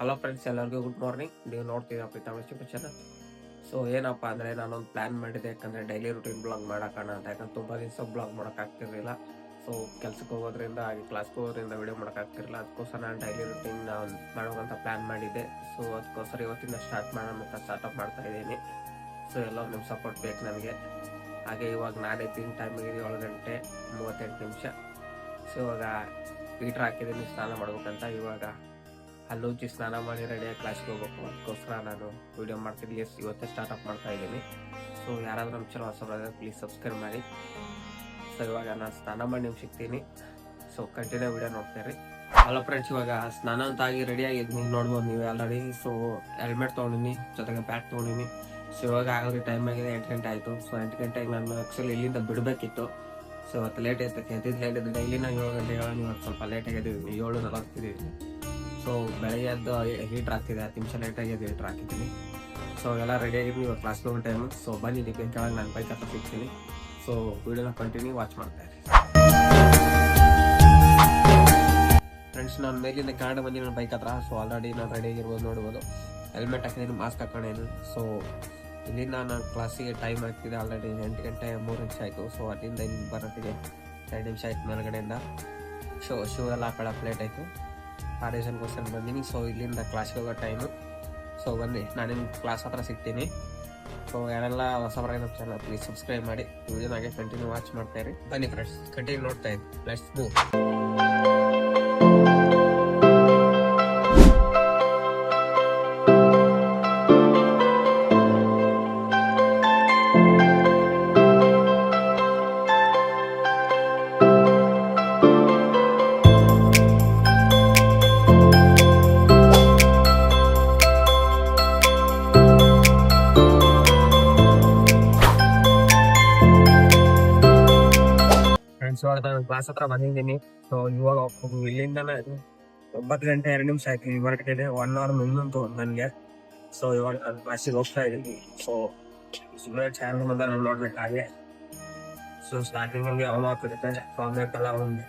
Hello friends, ಎಲ್ಲರಿಗೂ good morning. ನೀವು ನೋಡ್ತೀರಾ ಪ್ರೀತಮ್ ಯೂಟ್ಯೂಬ್ ಚಾನಲ್. ಸೊ ಏನಪ್ಪ ಅಂದರೆ ನಾನೊಂದು ಪ್ಲ್ಯಾನ್ ಮಾಡಿದೆ. ಯಾಕಂದರೆ ಡೈಲಿ ರುಟೀನ್ ಬ್ಲಾಗ್ ಮಾಡೋಣ ಅಂತ. ಯಾಕಂದ್ರೆ ತುಂಬ ದಿವಸ ಬ್ಲಾಗ್ ಮಾಡೋಕ್ಕಾಗ್ತಿರಲಿಲ್ಲ. ಸೊ ಕೆಲ್ಸಕ್ಕೆ ಹೋಗೋದ್ರಿಂದ ಹಾಗೆ ಕ್ಲಾಸ್ಗೆ ಹೋಗೋದ್ರಿಂದ ವೀಡಿಯೋ ಮಾಡೋಕ್ಕಾಗ್ತಿರಲಿಲ್ಲ. ಅದಕ್ಕೋಸ್ಕರ ನಾನು ಡೈಲಿ ರುಟೀನ್ ಮಾಡೋಕ್ಕಂತ ಪ್ಲ್ಯಾನ್ ಮಾಡಿದ್ದೆ. ಸೊ ಅದಕ್ಕೋಸ್ಕರ ಇವತ್ತಿಂದ ಸ್ಟಾರ್ಟ್ ಮಾಡೋಣ ಅಂತ ಸ್ಟಾರ್ಟಪ್ ಮಾಡ್ತಾ ಇದ್ದೀನಿ. ಸೊ ಎಲ್ಲ ನಿಮ್ಮ ಸಪೋರ್ಟ್ ಬೇಕು ನನಗೆ. ಹಾಗೆ ಇವಾಗ ನಾನು ಎದ್ದಿನ ಟೈಮಿಗೆ 7:38. ಸೊ ಇವಾಗ ಹೀಟ್ರ್ ಹಾಕಿದ್ದೀನಿ ಸ್ನಾನ ಮಾಡ್ಬೇಕಂತ. ಇವಾಗ ಹಲ್ಲುಜ್ಜಿ ಸ್ನಾನ ಮಾಡಿ ರೆಡಿಯಾಗಿ ಕ್ಲಾಸ್ಗೆ ಹೋಗ್ಬೇಕು. ಅದಕ್ಕೋಸ್ಕರ ನಾನು ವೀಡಿಯೋ ಮಾಡ್ತಿದ್ದೀನಿ. ಇವತ್ತೇ ಸ್ಟಾರ್ಟಪ್ ಮಾಡ್ತಾ ಇದ್ದೀನಿ. ಸೊ ಯಾರಾದರೂ ನಮ್ಮ ಚಾನಲ್ ಹೊಸಬರಾದ್ರೆ ಪ್ಲೀಸ್ ಸಬ್ಸ್ಕ್ರೈಬ್ ಮಾಡಿ. ಸೊ ಇವಾಗ ನಾನು ಸ್ನಾನ ಮಾಡಿ ನಿಮ್ಗೆ ಸಿಗ್ತೀನಿ. ಸೊ ಕಂಟಿನ್ಯೂ ವೀಡಿಯೋ ನೋಡ್ತೀರಿ. ಹಲೋ ಫ್ರೆಂಡ್ಸ್, ಇವಾಗ ಸ್ನಾನ ಅಂತ ಆಗಿ ರೆಡಿಯಾಗಿದ್ದೀನಿ. ನೋಡ್ಬೋದು ನೀವು ಆಲ್ರೆಡಿ. ಸೊ ಹೆಲ್ಮೆಟ್ ತೊಗೊಂಡಿನಿ, ಜೊತೆಗೆ ಬ್ಯಾಗ್ ತೊಗೊಂಡಿನಿ. ಸೊ ಇವಾಗ ಆಗೋದು ಟೈಮ್ ಆಗಿದೆ 8 ಗಂಟೆ ಆಯಿತು. ಸೊ 8 ಗಂಟೆಗೆ ನಾನು ಆ್ಯಕ್ಚುಲಿ ಇಲ್ಲಿಂದ ಬಿಡಬೇಕಿತ್ತು. ಸೊ ಇವತ್ತು ಲೇಟ್ ಆಯ್ತೈತೆ. ಲೇಟ್ ಇದ್ದು ಡೈಲಿ ನಾನು 7 ಗಂಟೆಗೆ ಇವತ್ತು ಸ್ವಲ್ಪ ಲೇಟಾಗಿ ಎದ್ದಿದ್ದೀನಿ. 7:40 ಸೊ ಬೆಳಗ್ಗೆ ಎದ್ದು ಹೀಟ್ರ್ ಹಾಕ್ತಿದೆ. 10 ನಿಮಿಷ ಲೇಟಾಗಿ ಎದ್ದು ಹೀಟ್ರ್ ಹಾಕಿದ್ದೀನಿ. ಸೊ ಎಲ್ಲ ರೆಡಿಯಾಗಿದ್ದೀನಿ. ಇವಾಗ ಕ್ಲಾಸ್ಗೆ ಹೋಗೋ ಟೈಮು. ಸೊ ಬನ್ನಿ ನೀವು ಕೆಳಗೆ ನಾನು ಬೈಕ್ ಹತ್ರ ಸಿಗ್ತೀನಿ. ಸೊ ವಿಡಿಯೋನ ಕಂಟಿನ್ಯೂ ವಾಚ್ ಮಾಡ್ತಾ ಇರಿ ಫ್ರೆಂಡ್ಸ್. ನಾನು ಮೇಲಿಂದ ಕೆಳಗಡೆ ಬಂದು ನನ್ನ ಬೈಕ್ ಹತ್ರ. ಸೊ ಆಲ್ರೆಡಿ ನಾನು ರೆಡಿಯಾಗಿರ್ಬೋದು, ನೋಡ್ಬೋದು. ಹೆಲ್ಮೆಟ್ ಹಾಕಿದ್ದೀನಿ, ಮಾಸ್ಕ್ ಹಾಕೊಂಡಿದ್ದೀನಿ. ಸೊ ಇಲ್ಲಿಂದ ನಾನು ಕ್ಲಾಸಿಗೆ ಟೈಮ್ ಆಗ್ತಿದೆ. ಆಲ್ರೆಡಿ 8 ಗಂಟೆ 3 ನಿಮಿಷ ಆಯಿತು. ಸೊ ಅಲ್ಲಿಂದ ಇಲ್ಲಿ ಬರೋತ್ತಿಗೆ 2 ನಿಮಿಷ ಆಯ್ತು ಮೇಲ್ಗಡೆಯಿಂದ. ಶೂ ಎಲ್ಲ ಹಾಕೊಳ್ಳೋಕೆ ಲೇಟ್ ಆಯಿತು. ಆ ರೀಸನ್ಗೋಸ್ಕರ ಬಂದೀನಿ. ಸೊ ಇಲ್ಲಿಂದ ಕ್ಲಾಸ್ಗೆ ಹೋಗೋ ಟೈಮು. ಸೊ ಬನ್ನಿ ನಾನು ನಿಮ್ಮ ಕ್ಲಾಸ್ ಹತ್ರ ಸಿಗ್ತೀನಿ. ಸೊ ಯಾರೆಲ್ಲ ಹೊಸಬರಾಗಿ ನಮ್ಮ ಚಾನಲ್ ಪ್ಲೀಸ್ ಸಬ್ಸ್ಕ್ರೈಬ್ ಮಾಡಿ. ವಿಡಿಯೋನಾಗೆ ಕಂಟಿನ್ಯೂ ವಾಚ್ ಮಾಡ್ತಾ ಇರಿ. ಬನ್ನಿ ಫ್ರೆಂಡ್ಸ್, ಕಂಟಿನ್ಯೂ ನೋಡ್ತಾ ಇದ್ದೀನಿ. Let's move. ಇವಾಗ ನಾನು ಕ್ಲಾಸ್ ಹತ್ರ ಬಂದಿದ್ದೀನಿ. ಸೊ ಇವಾಗ ಇಲ್ಲಿಂದ 9 ಗಂಟೆ 2 ನಿಮಿಷ ಆಯ್ತು. ಹೊರಗಡೆ 1 ಅವರ್ ಮುಂದಂತು ನನಗೆ. ಸೊ ಇವಾಗ ನಾನು ಕ್ಲಾಸಿಗೆ ಹೋಗ್ತಾ ಇದ್ದೀನಿ. ಸೊ ಸುಮ್ಮನೆ ಚಾನಲ್ ಬಂದ ನಾನು ನೋಡ್ಬೇಕು ಹಾಗೆ. ಸೊ ಸ್ಟಾರ್ಟಿಂಗಲ್ಲಿ ಅವನು ಹಾಕಿರುತ್ತೆ. ಸೊ ಆಮೇಲೆಲ್ಲ ಒಂದು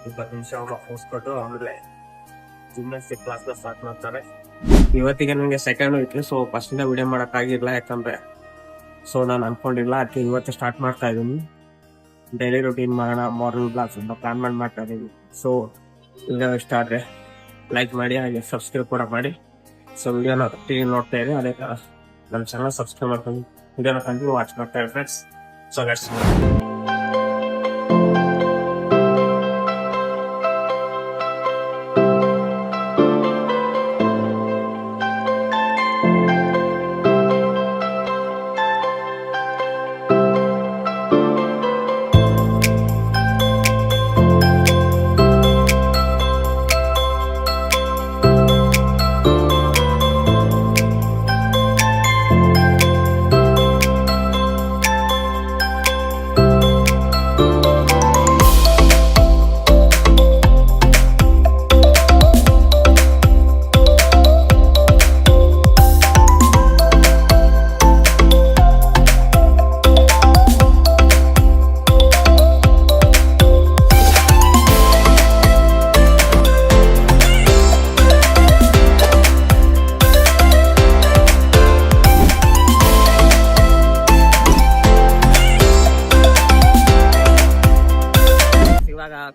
20 ನಿಮಿಷ ಅವನು ಹೋಗಿಸ್ಕೊಟ್ಟು ಆಮೇಲೆ ಜಿಮ್ನಾಸ್ಟಿಕ್ ಕ್ಲಾಸ್ನ ಸ್ಟಾರ್ಟ್ ಮಾಡ್ತಾರೆ. ಇವತ್ತಿಗೆ ನನಗೆ ಸೆಕೆಂಡ್ ಇತ್ತು. ಸೊ ಫಸ್ಟಿಂದ ವಿಡಿಯೋ ಮಾಡೋಕ್ಕಾಗಿಲ್ಲ, ಯಾಕಂದರೆ ಸೊ ನಾನು ಅನ್ಕೊಂಡಿಲ್ಲ. ಅದಕ್ಕೆ ಇವತ್ತು ಸ್ಟಾರ್ಟ್ ಮಾಡ್ತಾ ಇದ್ದೀನಿ. ಡೈಲಿ ರೂಟೀನ್ ಮಾಡೋಣ, ಮಾರ್ನಿಂಗ್ ಬ್ಲಾಗ್ಸ್ ಅಂತ ಪ್ಲಾನ್ ಮಾಡಿ ಮಾಡ್ತಾ ಇದ್ದೀವಿ. ಸೊ ವಿಡಿಯೋ ಇಷ್ಟ ಆದರೆ ಲೈಕ್ ಮಾಡಿ, ಹಾಗೆ ಸಬ್ಸ್ಕ್ರೈಬ್ ಕೂಡ ಮಾಡಿ. ಸೊ ವಿಡಿಯೋನ ನೋಡ್ತಾ ಇರಿ. ಅದೇ ನನ್ನ ಚಾನಲ್ ಸಬ್ಸ್ಕ್ರೈಬ್ ಮಾಡ್ಕೊಂಡು ವಿಡಿಯೋನ ಕಂಟಿನ್ಯೂ ವಾಚ್ ಮಾಡ್ತಾ ಇರಿ ಫ್ರೆಂಡ್ಸ್. ಸೊ ಲೆಟ್ಸ್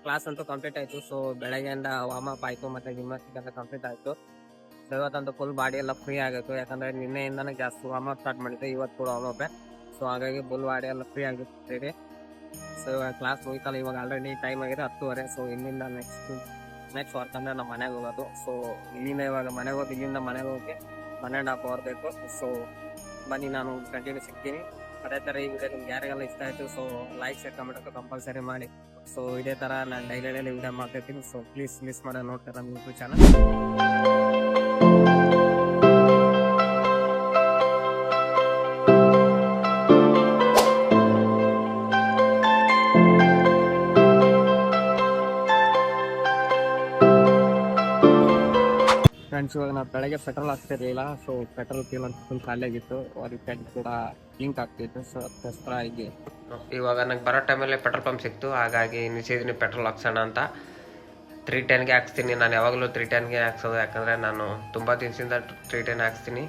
ಕ್ಲಾಸ್ ಅಂತೂ ಕಂಪ್ಲೀಟ್ ಆಯಿತು. ಸೊ ಬೆಳಗ್ಗೆಯಿಂದ ವಾರ್ಮಪ್ ಆಯಿತು ಮತ್ತು ಜಿಮ್ನಾಸ್ಟಿಕ್ ಅಂತ ಕಂಪ್ಲೀಟ್ ಆಯಿತು. ಸೊ ಇವತ್ತಂತೂ ಫುಲ್ ಬಾಡಿ ಎಲ್ಲ ಫ್ರೀ ಆಗಿತ್ತು. ಯಾಕಂದರೆ ನಿನ್ನೆಯಿಂದನೇ ಜಾಸ್ತಿ ವಾರ್ಮಪ್ ಸ್ಟಾರ್ಟ್ ಮಾಡಿದ್ದೆ. ಇವತ್ತು ಕೂಡ ವಾರ್ಮಪ್ಪೇ. ಸೊ ಹಾಗಾಗಿ ಫುಲ್ ಬಾಡಿ ಎಲ್ಲ ಫ್ರೀ ಆಗಿರ್ತೀರಿ. ಸೊ ಇವಾಗ ಕ್ಲಾಸ್ ಮುಗಿತಲ್ಲ. ಇವಾಗ ಆಲ್ರೆಡಿ ಟೈಮ್ ಆಗಿದೆ 10:30. ಸೊ ಇಲ್ಲಿಂದ ನೆಕ್ಸ್ಟ್ ವರ್ಕ್ ಅಂದರೆ ನಮ್ಮ ಮನೆಗೆ ಹೋಗೋದು. ಸೊ ಇಲ್ಲಿಂದ ಇವಾಗ ಮನೆಗೆ ಹೋಗಿ ಇಲ್ಲಿಂದ ಮನೆಗೆ ಹೋಗಿ 1.5 ಅವರ್ ಬೇಕು. ಸೊ ಬನ್ನಿ ನಾನು ಕಂಟಿನ್ಯೂ ಸಿಗ್ತೀನಿ. ಅದೇ ಥರ ಈ ವಿಡಿಯೋ ನಿಮ್ಗೆ ಯಾರಿಗೆಲ್ಲ ಇಷ್ಟ ಆಯಿತು so like share comment compulsory ಮಾಡಿ. ಸೊ ಇದೇ ಥರ ನಾನು ಡೈಲಿ ವಿಡಿಯೋ ಮಾಡ್ತಿರ್ತೀನಿ. ಸೊ ಪ್ಲೀಸ್ ಮಿಸ್ ಮಾಡೋದು ನೋಡ್ತಾರೆ ನಮ್ಮ ಯೂಟ್ಯೂಬ್ ಚಾನಲ್. ಫ್ರೆಂಡ್ಸ್, ಇವಾಗ ನಾವು ಬೆಳಗ್ಗೆ ಪೆಟ್ರೋಲ್ ಹಾಕ್ತಿರ್ಲಿಲ್ಲ. ಸೊ ಪೆಟ್ರೋಲ್ ಫ್ಯೂಲ್ ಅಂತ ಫುಲ್ ಖಾಲಿ ಆಗಿತ್ತು. ಅದಕ್ಕೆ ಕೂಡ ಲಿಂಕ್ ಆಗ್ತಿತ್ತು. ಸೊ ಅದಕ್ಕೋಸ್ಕರ ಹೀಗೆ ಇವಾಗ ನಂಗೆ ಬರೋ ಟೈಮಲ್ಲಿ ಪೆಟ್ರೋಲ್ ಪಂಪ್ ಸಿಕ್ತು. ಹಾಗಾಗಿ ನಿಲ್ಸಿದ್ದೀನಿ ಪೆಟ್ರೋಲ್ ಹಾಕ್ಸೋಣ ಅಂತ. 310ಗೆ ಹಾಕ್ಸ್ತೀನಿ. ನಾನು ಯಾವಾಗಲೂ 310ಗೆ ಹಾಕ್ಸೋದು, ಯಾಕಂದರೆ ನಾನು ತುಂಬ ದಿನದಿಂದ 310 ಹಾಕ್ಸ್ತೀನಿ.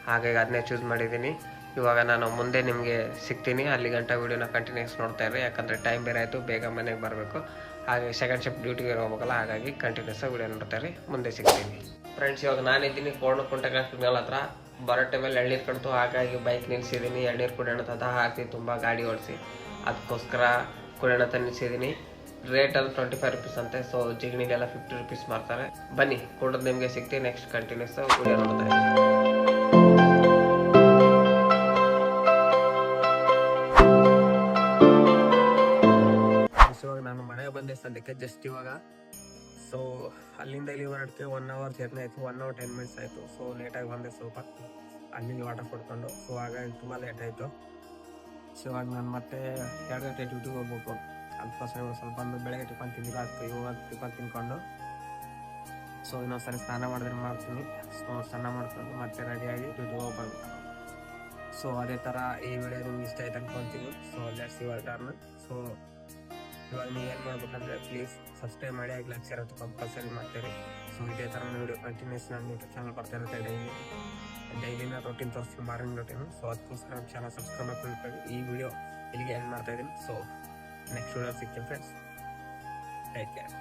ಹಾಗಾಗಿ ಅದನ್ನೇ ಚೂಸ್ ಮಾಡಿದ್ದೀನಿ. ಇವಾಗ ನಾನು ಮುಂದೆ ನಿಮಗೆ ಸಿಗ್ತೀನಿ. ಅಲ್ಲಿ ಗಂಟ ವೀಡಿಯೋನ ಕಂಟಿನ್ಯೂಸ್ ನೋಡ್ತಾ ಇರಿ, ಯಾಕಂದರೆ ಟೈಮ್ ಬೇರೆ ಆಯಿತು, ಬೇಗ ಮನೆಗೆ ಬರಬೇಕು. ಹಾಗೆ ಸೆಕೆಂಡ್ ಶಿಫ್ಟ್ ಡ್ಯೂಟಿಗೆ ಹೋಗ್ಬೇಕಲ್ಲ, ಹಾಗಾಗಿ ಕಂಟಿನ್ಯೂಸ್ ವೀಡಿಯೋ ನೋಡ್ತಾ ಇರಿ. ಮುಂದೆ ಸಿಗ್ತೀನಿ ಫ್ರೆಂಡ್ಸ್. ಇವಾಗ ನಾನಿದ್ದೀನಿ ಕೋಣಕುಂಟೆ ಸಿಗ್ನಲ್ ಹತ್ರ. ಬರೋ ಟೈಮಲ್ಲಿ ಎಳ್ನೀರು ಕಣ್ತು, ಹಾಗಾಗಿ ಬೈಕ್ ನಿಲ್ಲಿಸಿದ್ದೀನಿ. ಎಳ್ನೀರು ಕುಡಿಯೋಣ ಅಂತ ಹಾಕ್ತೀನಿ, ತುಂಬ ಗಾಡಿ ಓಡಿಸಿ, ಅದಕ್ಕೋಸ್ಕರ ಕುಡಿಯೋಣ ಅಂತ ನಿಲ್ಲಿಸಿದ್ದೀನಿ. ರೇಟ್ ಅಲ್ಲಿ 25 ರುಪೀಸ್ ಅಂತೆ. ಸೊ ಜಿಗಣಿಗೆಲ್ಲ 50 ರುಪೀಸ್ ಮಾರ್ತಾರೆ. ಬನ್ನಿ ಕೊಡೋದು ನಿಮಗೆ ಸಿಗ್ತೀನಿ. ನೆಕ್ಸ್ಟ್ ಕಂಟಿನ್ಯೂಸ್ ವಿಡಿಯೋ ನೋಡ್ತಾರೆ. ಇವಾಗ ನಾನು ಮನೆಗೆ ಬಂದೆ ಸದ್ಯಕ್ಕೆ, ಜಸ್ಟ್ ಇವಾಗ. ಸೊ ಅಲ್ಲಿಂದ ಇಲ್ಲಿ ಹೊರಡಕ್ಕೆ 1 ಅವರ್ ಜರ್ನಿ ಆಯಿತು, 1 ಅವರ್ 10 ಮಿನಿಟ್ಸ್ ಆಯಿತು. ಸೊ ಲೇಟಾಗಿ ಬಂದೆ ಸ್ವಲ್ಪ, ಅಲ್ಲಿ ವಾಟರ್ ಕೊಡ್ಕೊಂಡು. ಸೊ ಹಾಗಾಗಿ ತುಂಬ ಲೇಟ್ ಆಯಿತು. ಸೊ ಇವಾಗ ನಾನು ಮತ್ತೆ 2 ಗಂಟೆ ಡ್ಯೂಟಿಗೆ ಹೋಗ್ಬೇಕು. ಅದಕ್ಕೋಸ್ಕರ ಸ್ವಲ್ಪ ಒಂದು ಬೆಳಗ್ಗೆ ಟಿಫನ್ ತಿಂದಿಲ್ಲ, ಅದಕ್ಕೆ ಇವಾಗ ಟಿಫನ್ ತಿನ್ಕೊಂಡು ಸೊ ಇನ್ನೊಂದ್ಸರಿ ಸ್ನಾನ ಮಾಡಿದ್ರೆ ಮಾಡ್ತೀನಿ. ಸೊ ಸ್ನಾನ ಮಾಡ್ಕೊಂಡು ಮತ್ತೆ ರೆಡಿಯಾಗಿ ಡ್ಯೂಟಿಗೆ ಹೋಗ್ಬಾರ್ದು. ಸೊ ಅದೇ ಥರ ಈ ವಿಡಿಯೋ ನಿಮ್ಗೆ ಇಷ್ಟ ಆಯ್ತು ಅನ್ಕೊತೀನಿ. So let's your turn. So ಇವಾಗ ನೀವು ಏನು ಮಾಡ್ಬೇಕಂದ್ರೆ ಪ್ಲೀಸ್ ಸಬ್ಸ್ಕ್ರೈಬ್ ಮಾಡಿ, ಆಗಿ ಲೈಕ್ ಶೇರ್ ಅಂತ ಕಂಪಲ್ಸರಿ ಮಾಡ್ತೀರಿ. ಸೊ ಇದೇ ಥರ ವಿಡಿಯೋ ಕಂಟಿನ್ಯೂಸ್ ನನ್ನ ಯೂಟ್ಯೂಬ್ ಚಾನಲ್ ಬರ್ತಾ ಇರುತ್ತೆ. ಡೈಲಿನ ರೊಟೀನ್ ತೋರಿಸ್ತೀನಿ, ಮಾರ್ನಿಂಗ್ ರೊಟೀನು. ಸೊ ಅದಕ್ಕೋಸ್ಕರ ನಮ್ಮ ಚಾನಲ್ ಸಬ್ಸ್ಕ್ರೈಬ್ ಮಾಡ್ಕೊಂಡು ಈ ವಿಡಿಯೋ ಇಲ್ಲಿಗೆ ಎಂಡ್ ಮಾಡ್ತಾಯಿದ್ದೀನಿ. ಸೊ ನೆಕ್ಸ್ಟ್ ವಿಡಿಯೋ ಸಿಗ್ತೀನಿ ಫ್ರೆಂಡ್ಸ್. Take care.